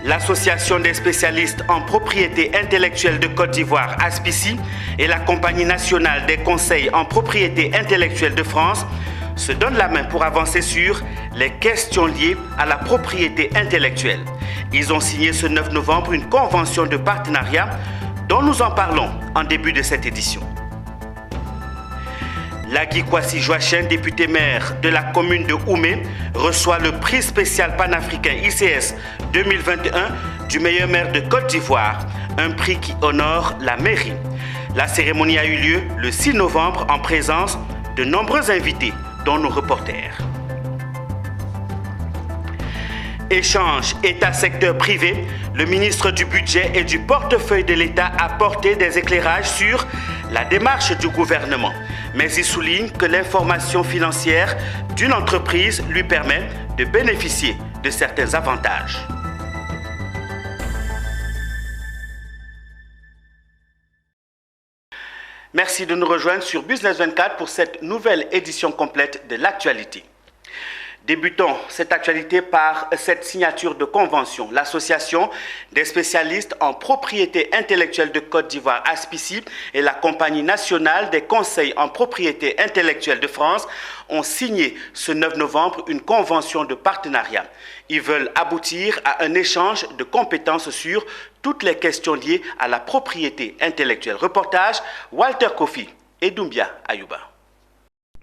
l'Association des spécialistes en propriété intellectuelle de Côte d'Ivoire, ASPICI, et la Compagnie nationale des conseils en propriété intellectuelle de France se donnent la main pour avancer sur les questions liées à la propriété intellectuelle. Ils ont signé ce 9 novembre une convention de partenariat dont nous en parlons en début de cette édition. Lagui Kwasi Joachim, député maire de la commune de Oumé, reçoit le prix spécial panafricain ICS 2021 du meilleur maire de Côte d'Ivoire, un prix qui honore la mairie. La cérémonie a eu lieu le 6 novembre en présence de nombreux invités, dont nos reporters. Échange État-secteur privé, le ministre du Budget et du portefeuille de l'État a porté des éclairages sur la démarche du gouvernement. Mais il souligne que l'information financière d'une entreprise lui permet de bénéficier de certains avantages. Merci de nous rejoindre sur Business 24 pour cette nouvelle édition complète de l'actualité. Débutons cette actualité par cette signature de convention. L'Association des spécialistes en propriété intellectuelle de Côte d'Ivoire, ASPICI, et la Compagnie nationale des conseils en propriété intellectuelle de France ont signé ce 9 novembre une convention de partenariat. Ils veulent aboutir à un échange de compétences sur toutes les questions liées à la propriété intellectuelle. Reportage Walter Kofi et Doumbia Ayouba.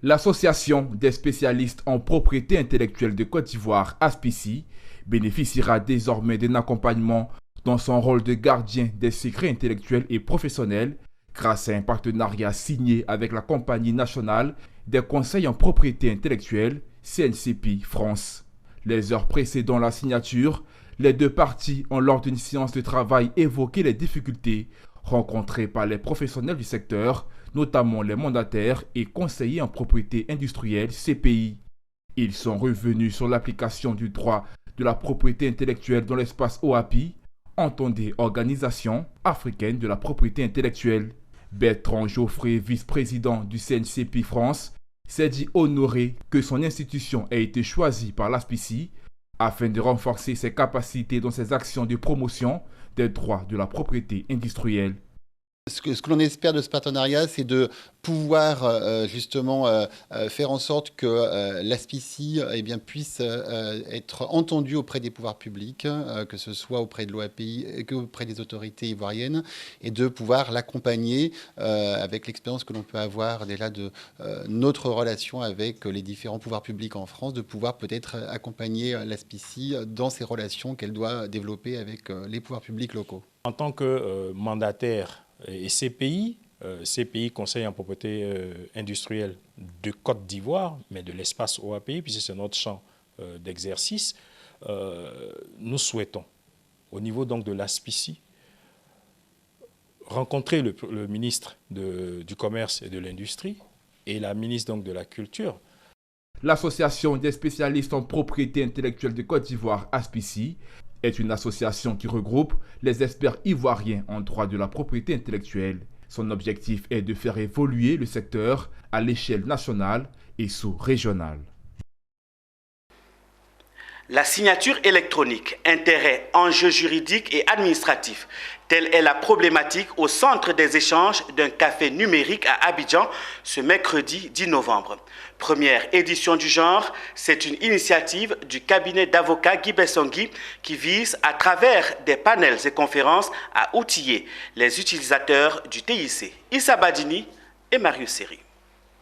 L'Association des spécialistes en propriété intellectuelle de Côte d'Ivoire, ASPICI, bénéficiera désormais d'un accompagnement dans son rôle de gardien des secrets intellectuels et professionnels grâce à un partenariat signé avec la Compagnie nationale des conseils en propriété intellectuelle, CNCP France. Les heures précédant la signature, les deux parties ont lors d'une séance de travail évoqué les difficultés rencontrées par les professionnels du secteur, notamment les mandataires et conseillers en propriété industrielle CPI. Ils sont revenus sur l'application du droit de la propriété intellectuelle dans l'espace OAPI, entendez Organisation africaine de la propriété intellectuelle. Bertrand Geoffrey, vice-président du CNCP France, s'est dit honoré que son institution ait été choisie par l'ASPICI afin de renforcer ses capacités dans ses actions de promotion des droits de la propriété industrielle. Ce que l'on espère de ce partenariat, c'est de pouvoir faire en sorte que l'ASPICI puisse être entendu auprès des pouvoirs publics, que ce soit auprès de l'OAPI que auprès des autorités ivoiriennes, et de pouvoir l'accompagner avec l'expérience que l'on peut avoir déjà de notre relation avec les différents pouvoirs publics en France, de pouvoir peut-être accompagner l'ASPICI dans ces relations qu'elle doit développer avec les pouvoirs publics locaux. En tant que mandataire et CPI, Conseil en propriété industrielle de Côte d'Ivoire, mais de l'espace OAPI, puisque c'est notre champ d'exercice, nous souhaitons, au niveau donc de l'ASPICI, rencontrer le ministre du Commerce et de l'Industrie et la ministre donc de la Culture. L'Association des spécialistes en propriété intellectuelle de Côte d'Ivoire, ASPICI, est une association qui regroupe les experts ivoiriens en droit de la propriété intellectuelle. Son objectif est de faire évoluer le secteur à l'échelle nationale et sous-régionale. La signature électronique, intérêts, enjeux juridiques et administratifs. Telle est la problématique au centre des échanges d'un café numérique à Abidjan ce mercredi 10 novembre. Première édition du genre, c'est une initiative du cabinet d'avocats Guy Bessongui qui vise, à travers des panels et conférences, à outiller les utilisateurs du TIC. Issa Badini et Marius Seri.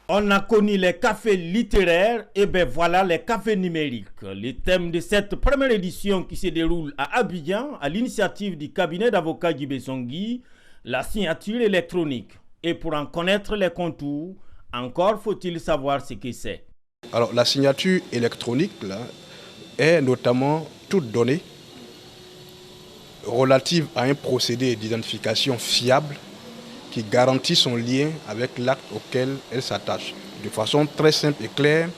On a connu les cafés littéraires, et bien voilà les cafés numériques. Le thème de cette première édition qui se déroule à Abidjan, à l'initiative du cabinet d'avocats Guy Bessongui, la signature électronique. Et pour en connaître les contours, encore faut-il savoir ce que c'est. Alors la signature électronique là, est notamment toute donnée relative à un procédé d'identification fiable qui garantit son lien avec l'acte auquel elle s'attache. De façon très simple et claire,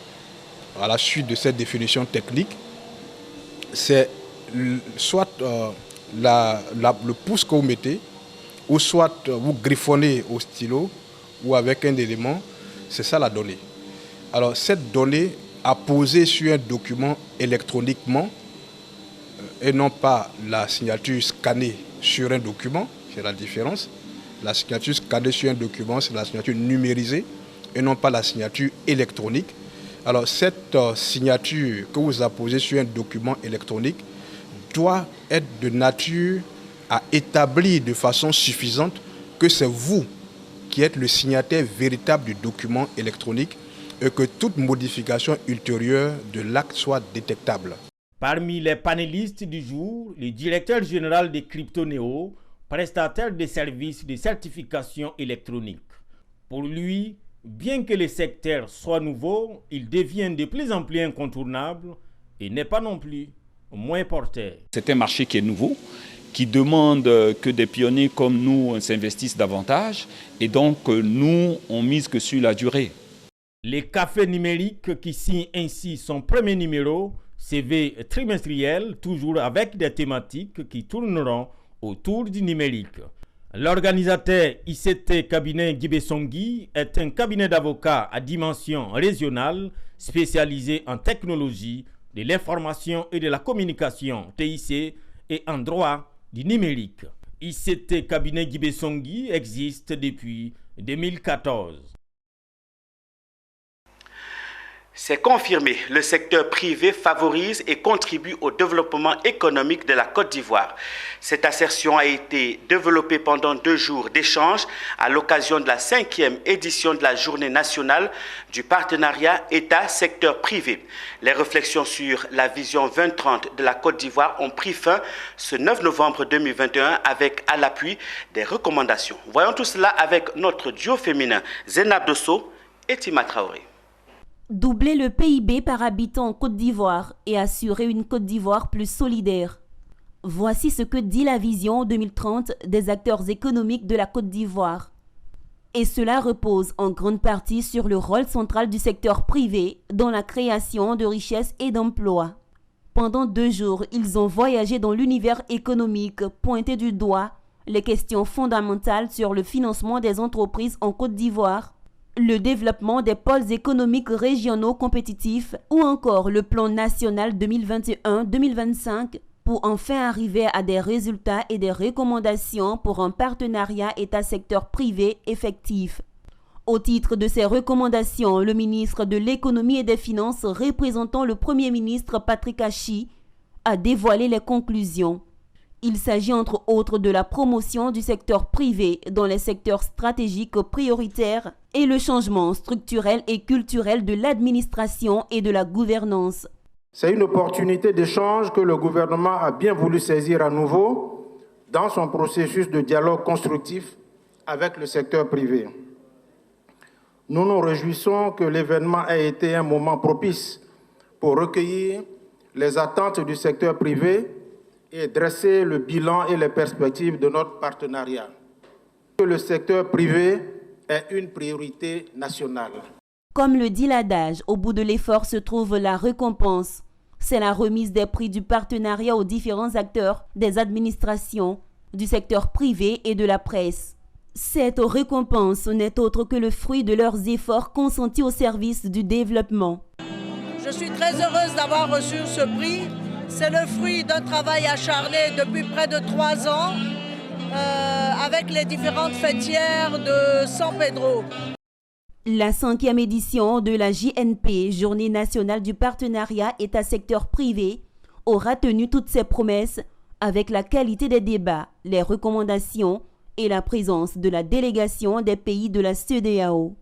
à la suite de cette définition technique, c'est soit le pouce que vous mettez, ou soit vous griffonnez au stylo, ou avec un élément, c'est ça la donnée. Alors cette donnée apposée sur un document électroniquement et non pas la signature scannée sur un document, c'est la différence. La signature scannée sur un document, c'est la signature numérisée et non pas la signature électronique. Alors cette signature que vous apposez sur un document électronique doit être de nature à établir de façon suffisante que c'est vous qui êtes le signataire véritable du document électronique et que toute modification ultérieure de l'acte soit détectable. Parmi les panélistes du jour, le directeur général de Cryptonéo, prestataire de services de certification électronique. Pour lui, bien que le secteur soit nouveau, il devient de plus en plus incontournable et n'est pas non plus moins porteur. C'est un marché qui est nouveau, qui demande que des pionniers comme nous s'investissent davantage et donc nous, on mise que sur la durée. Le café numérique qui signe ainsi son premier numéro, CV trimestriel, toujours avec des thématiques qui tourneront autour du numérique. L'organisateur ICT Cabinet Guibé-Songui est un cabinet d'avocats à dimension régionale spécialisé en technologie de l'information et de la communication TIC et en droit du numérique. ICT Cabinet Guibé-Songui existe depuis 2014. C'est confirmé, le secteur privé favorise et contribue au développement économique de la Côte d'Ivoire. Cette assertion a été développée pendant 2 jours d'échanges à l'occasion de la 5e édition de la Journée nationale du partenariat État-secteur privé. Les réflexions sur la vision 2030 de la Côte d'Ivoire ont pris fin ce 9 novembre 2021 avec à l'appui des recommandations. Voyons tout cela avec notre duo féminin Zénab Dosso et Tima Traoré. Doubler le PIB par habitant en Côte d'Ivoire et assurer une Côte d'Ivoire plus solidaire. Voici ce que dit la vision 2030 des acteurs économiques de la Côte d'Ivoire. Et cela repose en grande partie sur le rôle central du secteur privé dans la création de richesses et d'emplois. Pendant 2 jours, ils ont voyagé dans l'univers économique, pointé du doigt les questions fondamentales sur le financement des entreprises en Côte d'Ivoire, le développement des pôles économiques régionaux compétitifs ou encore le plan national 2021-2025 pour enfin arriver à des résultats et des recommandations pour un partenariat État-secteur privé effectif. Au titre de ces recommandations, le ministre de l'Économie et des Finances représentant le Premier ministre Patrick Achi a dévoilé les conclusions. Il s'agit entre autres de la promotion du secteur privé dans les secteurs stratégiques prioritaires et le changement structurel et culturel de l'administration et de la gouvernance. C'est une opportunité d'échange que le gouvernement a bien voulu saisir à nouveau dans son processus de dialogue constructif avec le secteur privé. Nous nous réjouissons que l'événement ait été un moment propice pour recueillir les attentes du secteur privé et dresser le bilan et les perspectives de notre partenariat. Que le secteur privé est une priorité nationale. Comme le dit l'adage, au bout de l'effort se trouve la récompense. C'est la remise des prix du partenariat aux différents acteurs des administrations, du secteur privé et de la presse. Cette récompense n'est autre que le fruit de leurs efforts consentis au service du développement. Je suis très heureuse d'avoir reçu ce prix. C'est le fruit d'un travail acharné depuis près de 3 ans avec les différentes fêtières de San Pedro. La 5e édition de la JNP, Journée nationale du partenariat État-secteur privé, aura tenu toutes ses promesses avec la qualité des débats, les recommandations et la présence de la délégation des pays de la CEDEAO.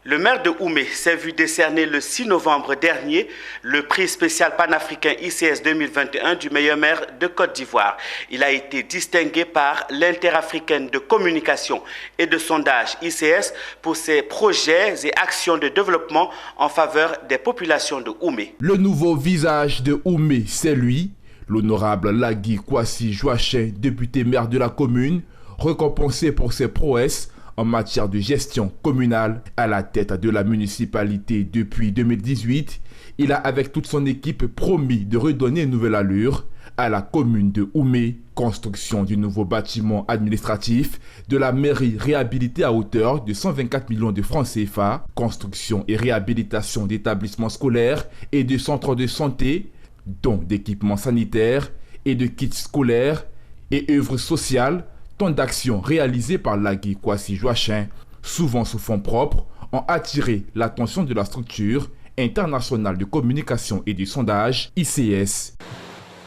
Le maire de Oumé s'est vu décerner le 6 novembre dernier le prix spécial panafricain ICS 2021 du meilleur maire de Côte d'Ivoire. Il a été distingué par l'Interafricaine de communication et de sondage ICS pour ses projets et actions de développement en faveur des populations de Oumé. Le nouveau visage de Oumé, c'est lui, l'honorable Lagui Kwasi Joachim, député maire de la commune, récompensé pour ses prouesses en matière de gestion communale à la tête de la municipalité depuis 2018. Il a avec toute son équipe promis de redonner une nouvelle allure à la commune de Oumé, construction du nouveau bâtiment administratif, de la mairie réhabilitée à hauteur de 124 millions de francs CFA, construction et réhabilitation d'établissements scolaires et de centres de santé, dons d'équipements sanitaires et de kits scolaires et œuvres sociales, tant d'actions réalisées par Lagui Kwasi Joachim, souvent sous fonds propres, ont attiré l'attention de la structure internationale de communication et du sondage, ICS.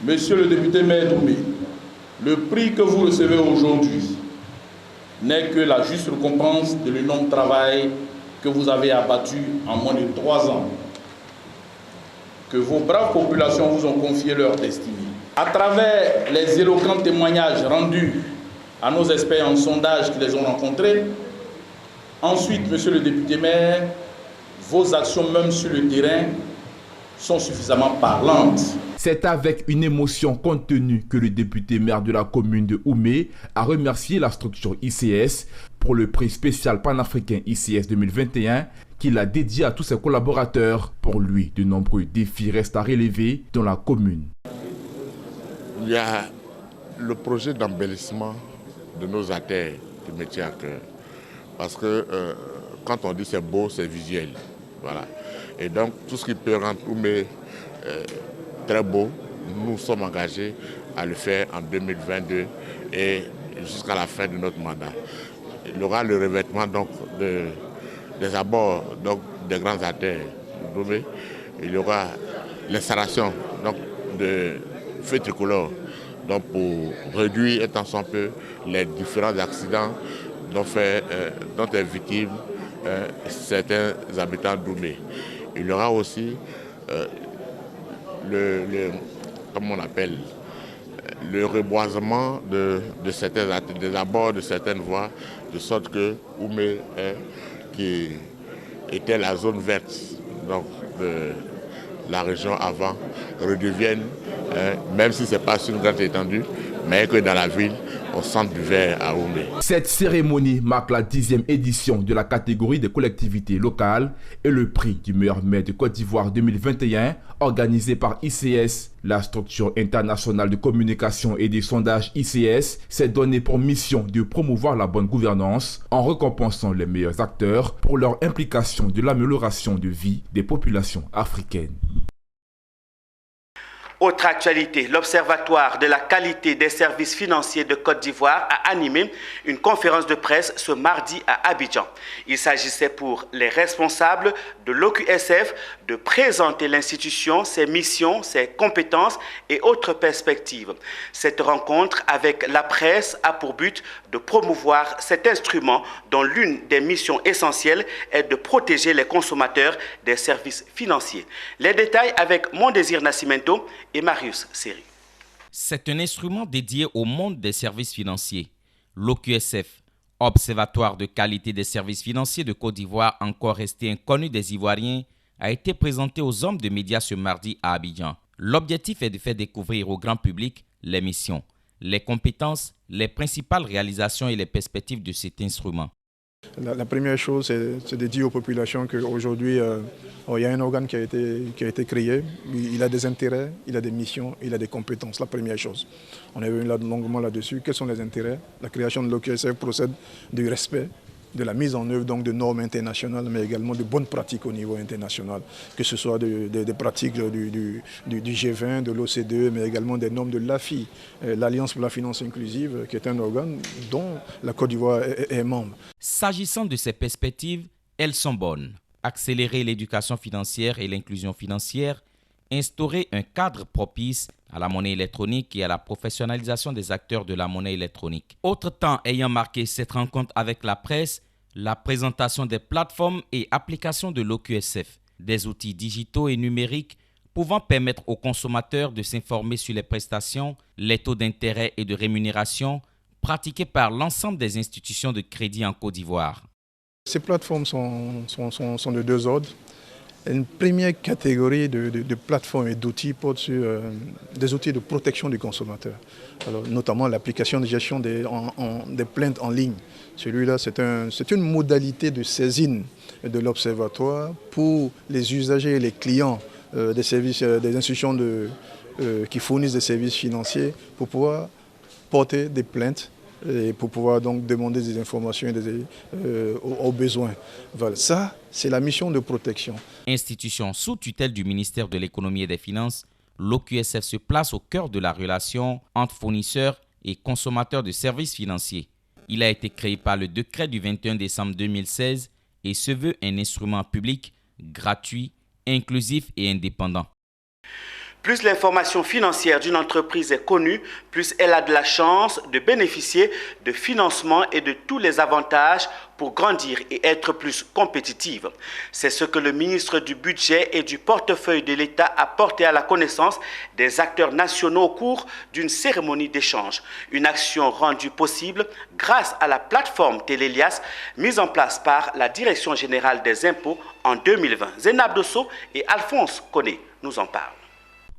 Monsieur le député Maire Doumé, le prix que vous recevez aujourd'hui n'est que la juste récompense de l'énorme travail que vous avez abattu en moins de 3 ans, que vos braves populations vous ont confié leur destinée. À travers les éloquents témoignages rendus à nos experts en sondage qui les ont rencontrés, ensuite, monsieur le député maire, vos actions même sur le terrain sont suffisamment parlantes. C'est avec une émotion contenue que le député maire de la commune de Oumé a remercié la structure ICS pour le prix spécial panafricain ICS 2021 qu'il a dédié à tous ses collaborateurs. Pour lui, de nombreux défis restent à relever dans la commune. Il y a le projet d'embellissement de nos artères qui me tient à cœur. Parce que quand on dit c'est beau, c'est visuel. Voilà. Et donc tout ce qui peut rendre Oumé très beau, nous sommes engagés à le faire en 2022 et jusqu'à la fin de notre mandat. Il y aura le revêtement donc, des abords donc, des grands artères d'Oumé. Il y aura l'installation de feux tricolores donc, pour réduire et tant soit peu les différents accidents dont est victime certains habitants d'Oumé. Il y aura aussi comment on appelle, le reboisement de certains des abords de certaines voies, de sorte que Oumé, qui était la zone verte donc, de la région avant, redevienne, même si ce n'est pas sur une grande étendue, mais que dans la ville, au centre du vert à Oumé. Cette cérémonie marque la 10e édition de la catégorie des collectivités locales et le prix du meilleur maire de Côte d'Ivoire 2021 organisé par ICS. La structure internationale de communication et des sondages ICS s'est donné pour mission de promouvoir la bonne gouvernance en récompensant les meilleurs acteurs pour leur implication de l'amélioration de vie des populations africaines. Autre actualité, l'Observatoire de la qualité des services financiers de Côte d'Ivoire a animé une conférence de presse ce mardi à Abidjan. Il s'agissait pour les responsables de l'OQSF de présenter l'institution, ses missions, ses compétences et autres perspectives. Cette rencontre avec la presse a pour but de promouvoir cet instrument dont l'une des missions essentielles est de protéger les consommateurs des services financiers. Les détails avec Mondésir Nascimento et Marius Seri. C'est un instrument dédié au monde des services financiers. L'OQSF, Observatoire de qualité des services financiers de Côte d'Ivoire, encore resté inconnu des Ivoiriens, a été présenté aux hommes de médias ce mardi à Abidjan. L'objectif est de faire découvrir au grand public les missions, les compétences, les principales réalisations et les perspectives de cet instrument. La première chose, c'est de dire aux populations qu'aujourd'hui, il y a un organe qui a été créé, il a des intérêts, il a des missions, il a des compétences. La première chose. On est venu longuement là-dessus. Quels sont les intérêts? La création de l'OQSF procède du respect, de la mise en œuvre donc, de normes internationales, mais également de bonnes pratiques au niveau international, que ce soit des pratiques du G20, de l'OCDE, mais également des normes de l'AFI, l'Alliance pour la finance inclusive, qui est un organe dont la Côte d'Ivoire est membre. S'agissant de ces perspectives, elles sont bonnes. Accélérer l'éducation financière et l'inclusion financière, instaurer un cadre propice à la monnaie électronique et à la professionnalisation des acteurs de la monnaie électronique. Autre temps ayant marqué cette rencontre avec la presse, la présentation des plateformes et applications de l'OQSF, des outils digitaux et numériques pouvant permettre aux consommateurs de s'informer sur les prestations, les taux d'intérêt et de rémunération pratiqués par l'ensemble des institutions de crédit en Côte d'Ivoire. Ces plateformes sont de deux ordres. Une première catégorie de plateformes et d'outils porte sur des outils de protection du consommateur. Alors, notamment l'application de gestion des plaintes en ligne. Celui-là, c'est une modalité de saisine de l'Observatoire pour les usagers et les clients des services, des institutions qui fournissent des services financiers pour pouvoir porter des plaintes et pour pouvoir donc demander des informations aux besoins. Voilà. Ça, c'est la mission de protection. Institution sous tutelle du ministère de l'Économie et des Finances, l'OQSF se place au cœur de la relation entre fournisseurs et consommateurs de services financiers. Il a été créé par le décret du 21 décembre 2016 et se veut un instrument public, gratuit, inclusif et indépendant. Plus l'information financière d'une entreprise est connue, plus elle a de la chance de bénéficier de financement et de tous les avantages pour grandir et être plus compétitive. C'est ce que le ministre du Budget et du Portefeuille de l'État a porté à la connaissance des acteurs nationaux au cours d'une cérémonie d'échange. Une action rendue possible grâce à la plateforme Télélias mise en place par la Direction générale des impôts en 2020. Zénab Dosso et Alphonse Koné nous en parlent.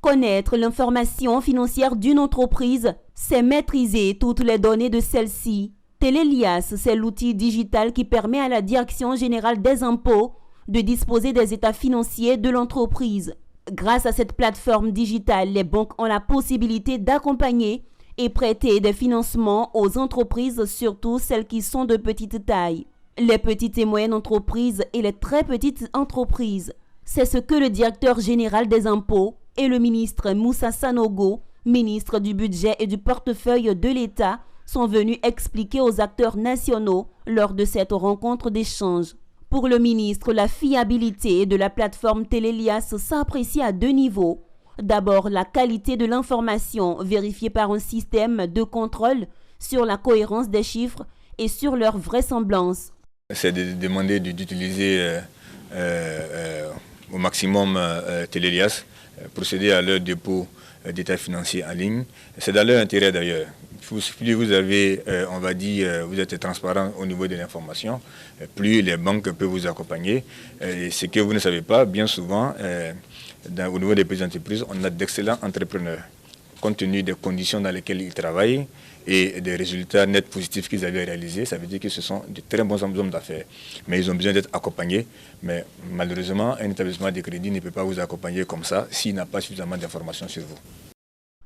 Connaître l'information financière d'une entreprise, c'est maîtriser toutes les données de celle-ci. Télélias, c'est l'outil digital qui permet à la Direction générale des impôts de disposer des états financiers de l'entreprise. Grâce à cette plateforme digitale, les banques ont la possibilité d'accompagner et prêter des financements aux entreprises, surtout celles qui sont de petite taille. Les petites et moyennes entreprises et les très petites entreprises. C'est ce que le directeur général des impôts et le ministre Moussa Sanogo, ministre du Budget et du Portefeuille de l'État, sont venus expliquer aux acteurs nationaux lors de cette rencontre d'échange. Pour le ministre, la fiabilité de la plateforme Télélias s'apprécie à deux niveaux. D'abord, la qualité de l'information vérifiée par un système de contrôle sur la cohérence des chiffres et sur leur vraisemblance. C'est de demander d'utiliser au maximum Télélias, procéder à leur dépôt d'état financier en ligne. C'est dans leur intérêt d'ailleurs. Plus vous avez, on va dire, vous êtes transparent au niveau de l'information, plus les banques peuvent vous accompagner. Et ce que vous ne savez pas, bien souvent, au niveau des petites entreprises, on a d'excellents entrepreneurs. Compte tenu des conditions dans lesquelles ils travaillent et des résultats nets positifs qu'ils avaient réalisés, ça veut dire que ce sont de très bons hommes d'affaires. Mais ils ont besoin d'être accompagnés. Mais malheureusement, un établissement de crédit ne peut pas vous accompagner comme ça s'il n'a pas suffisamment d'informations sur vous.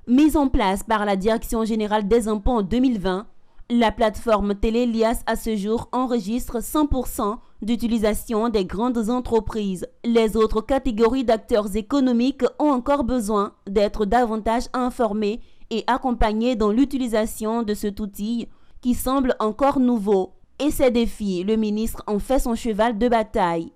Mise en place par la Direction générale des impôts en 2020, la plateforme Télélias à ce jour enregistre 100% d'utilisation des grandes entreprises. Les autres catégories d'acteurs économiques ont encore besoin d'être davantage informés et accompagnés dans l'utilisation de cet outil qui semble encore nouveau. Et ces défis, le ministre en fait son cheval de bataille.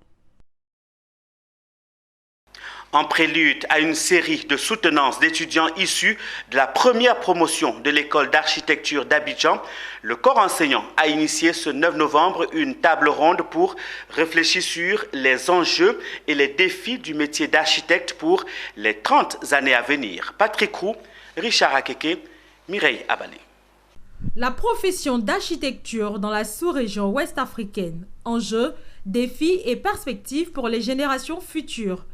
En prélude à une série de soutenances d'étudiants issus de la première promotion de l'école d'architecture d'Abidjan, le corps enseignant a initié ce 9 novembre une table ronde pour réfléchir sur les enjeux et les défis du métier d'architecte pour les 30 années à venir. Patrick Roux, Richard Akeke, Mireille Abalé. La profession d'architecture dans la sous-région ouest africaine. Enjeux, défis et perspectives pour les générations futures.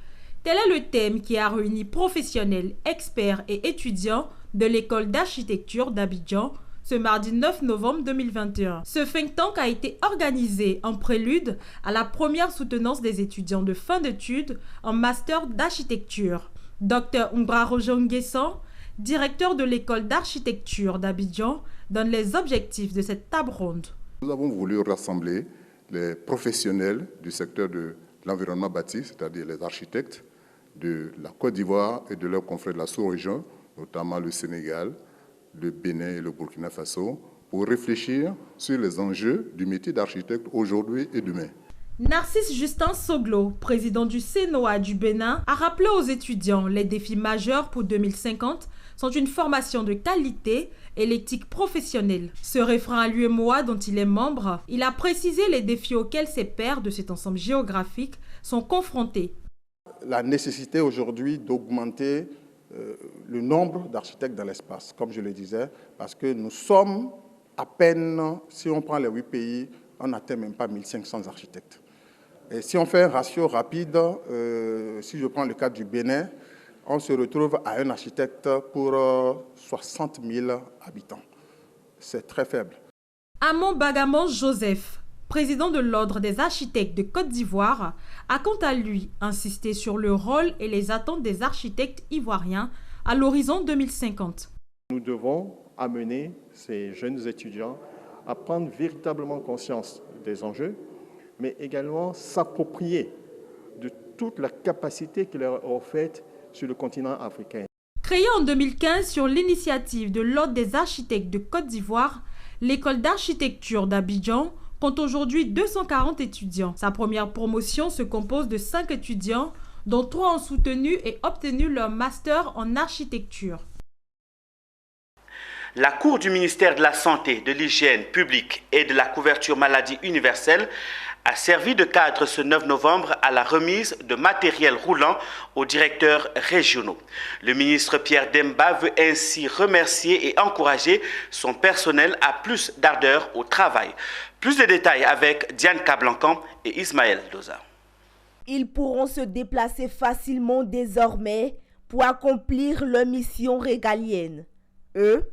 Tel est le thème qui a réuni professionnels, experts et étudiants de l'école d'architecture d'Abidjan ce mardi 9 novembre 2021. Ce think tank a été organisé en prélude à la première soutenance des étudiants de fin d'études en master d'architecture. Dr Umbraro Jonguessan, directeur de l'école d'architecture d'Abidjan, donne les objectifs de cette table ronde. Nous avons voulu rassembler les professionnels du secteur de l'environnement bâti, c'est-à-dire les architectes de la Côte d'Ivoire et de leurs confrères de la sous-région, notamment le Sénégal, le Bénin et le Burkina Faso, pour réfléchir sur les enjeux du métier d'architecte aujourd'hui et demain. Narcisse Justin Soglo, président du CNOA du Bénin, a rappelé aux étudiants les défis majeurs pour 2050 sont une formation de qualité et l'éthique professionnelle. Se référant à l'UEMOA dont il est membre, il a précisé les défis auxquels ses pairs de cet ensemble géographique sont confrontés. La nécessité aujourd'hui d'augmenter le nombre d'architectes dans l'espace, comme je le disais, parce que nous sommes à peine, si on prend les 8 pays, on n'atteint même pas 1500 architectes. Et si on fait un ratio rapide, si je prends le cas du Bénin, on se retrouve à un architecte pour 60 000 habitants. C'est très faible. Amon Bagamon Joseph, président de l'Ordre des architectes de Côte d'Ivoire, a quant à lui insisté sur le rôle et les attentes des architectes ivoiriens à l'horizon 2050. Nous devons amener ces jeunes étudiants à prendre véritablement conscience des enjeux, mais également s'approprier de toute la capacité qui leur est offerte sur le continent africain. Créée en 2015 sur l'initiative de l'Ordre des architectes de Côte d'Ivoire, l'école d'architecture d'Abidjan compte aujourd'hui 240 étudiants. Sa première promotion se compose de 5 étudiants, dont 3 ont soutenu et obtenu leur master en architecture. La Cour du ministère de la Santé, de l'Hygiène publique et de la couverture maladie universelle a servi de cadre ce 9 novembre à la remise de matériel roulant aux directeurs régionaux. Le ministre Pierre Demba veut ainsi remercier et encourager son personnel à plus d'ardeur au travail. Plus de détails avec Diane Cablancan et Ismaël Doza. Ils pourront se déplacer facilement désormais pour accomplir leur mission régalienne. Eux,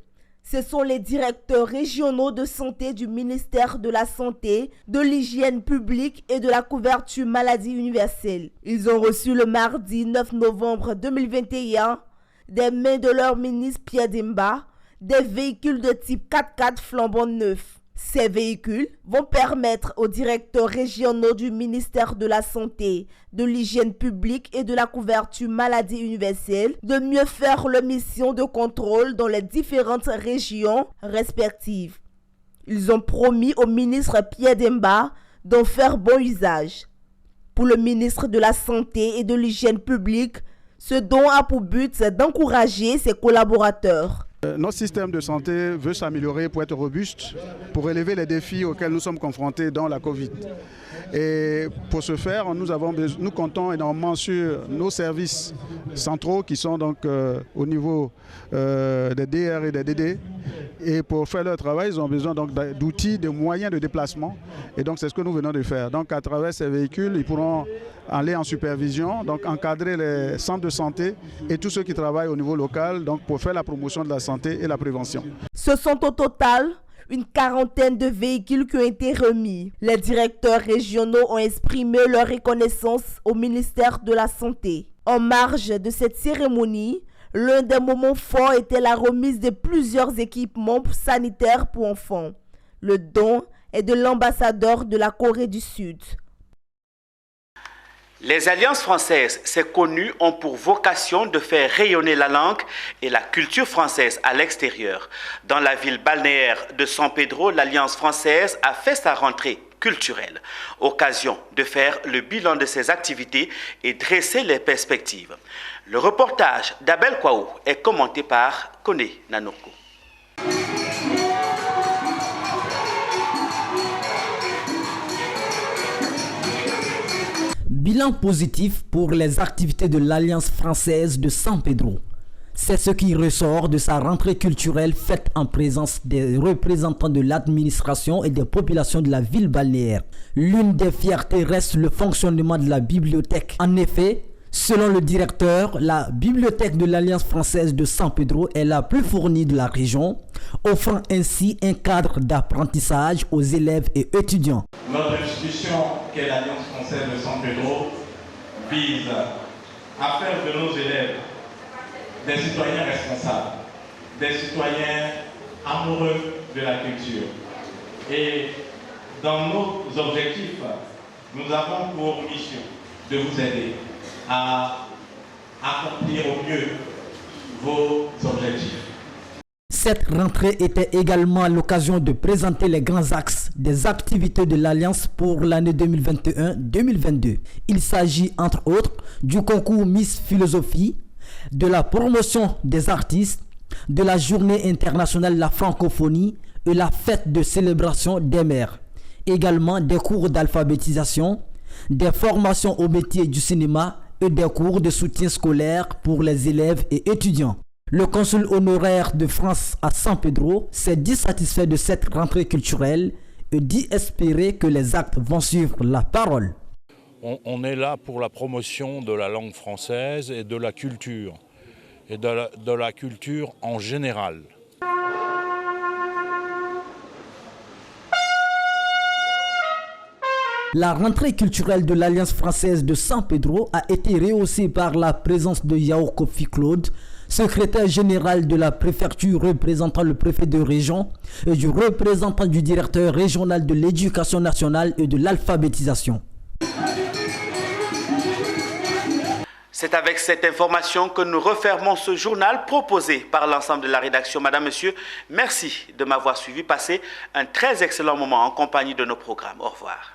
ce sont les directeurs régionaux de santé du ministère de la Santé, de l'Hygiène publique et de la couverture maladie universelle. Ils ont reçu le mardi 9 novembre 2021 des mains de leur ministre Pierre Demba des véhicules de type 4x4 flambant neufs. Ces véhicules vont permettre aux directeurs régionaux du ministère de la Santé, de l'Hygiène publique et de la couverture maladie universelle de mieux faire leur mission de contrôle dans les différentes régions respectives. Ils ont promis au ministre Pierre Demba d'en faire bon usage. Pour le ministre de la Santé et de l'Hygiène publique, ce don a pour but d'encourager ses collaborateurs. Notre système de santé veut s'améliorer pour être robuste, pour relever les défis auxquels nous sommes confrontés dans la Covid. Et pour ce faire, nous comptons énormément sur nos services centraux qui sont donc au niveau des DR et des DD. Et pour faire leur travail, ils ont besoin donc d'outils, de moyens de déplacement. Et donc c'est ce que nous venons de faire. Donc à travers ces véhicules, ils pourront aller en supervision, donc encadrer les centres de santé et tous ceux qui travaillent au niveau local, donc pour faire la promotion de la santé et la prévention. Ce sont au total une quarantaine de véhicules qui ont été remis. Les directeurs régionaux ont exprimé leur reconnaissance au ministère de la Santé. En marge de cette cérémonie, l'un des moments forts était la remise de plusieurs équipements sanitaires pour enfants. Le don est de l'ambassadeur de la Corée du Sud. Les alliances françaises, c'est connu, ont pour vocation de faire rayonner la langue et la culture française à l'extérieur. Dans la ville balnéaire de San Pedro, l'Alliance française a fait sa rentrée culturelle. Occasion de faire le bilan de ses activités et dresser les perspectives. Le reportage d'Abel Kwaou est commenté par Kone Nanoko. Bilan positif pour les activités de l'Alliance française de San Pedro. C'est ce qui ressort de sa rentrée culturelle faite en présence des représentants de l'administration et des populations de la ville balnéaire. L'une des fiertés reste le fonctionnement de la bibliothèque. En effet, selon le directeur, la bibliothèque de l'Alliance française de San Pedro est la plus fournie de la région, offrant ainsi un cadre d'apprentissage aux élèves et étudiants. Notre institution, qu'est l'Alliance française de San Pedro, vise à faire de nos élèves des citoyens responsables, des citoyens amoureux de la culture. Et dans nos objectifs, nous avons pour mission de vous aider à accomplir au mieux vos objectifs. Cette rentrée était également l'occasion de présenter les grands axes des activités de l'Alliance pour l'année 2021-2022. Il s'agit entre autres du concours Miss Philosophie, de la promotion des artistes, de la journée internationale de la francophonie et la fête de célébration des mères. Également des cours d'alphabétisation, des formations au métier du cinéma et des cours de soutien scolaire pour les élèves et étudiants. Le consul honoraire de France à San Pedro s'est dit satisfait de cette rentrée culturelle et dit espérer que les actes vont suivre la parole. On est là pour la promotion de la langue française et de la culture, et de la culture en général. La rentrée culturelle de l'Alliance française de San Pedro a été rehaussée par la présence de Yao Kofi Claude, secrétaire général de la préfecture représentant le préfet de région, et du représentant du directeur régional de l'éducation nationale et de l'alphabétisation. C'est avec cette information que nous refermons ce journal proposé par l'ensemble de la rédaction. Madame, Monsieur, merci de m'avoir suivi. Passez un très excellent moment en compagnie de nos programmes. Au revoir.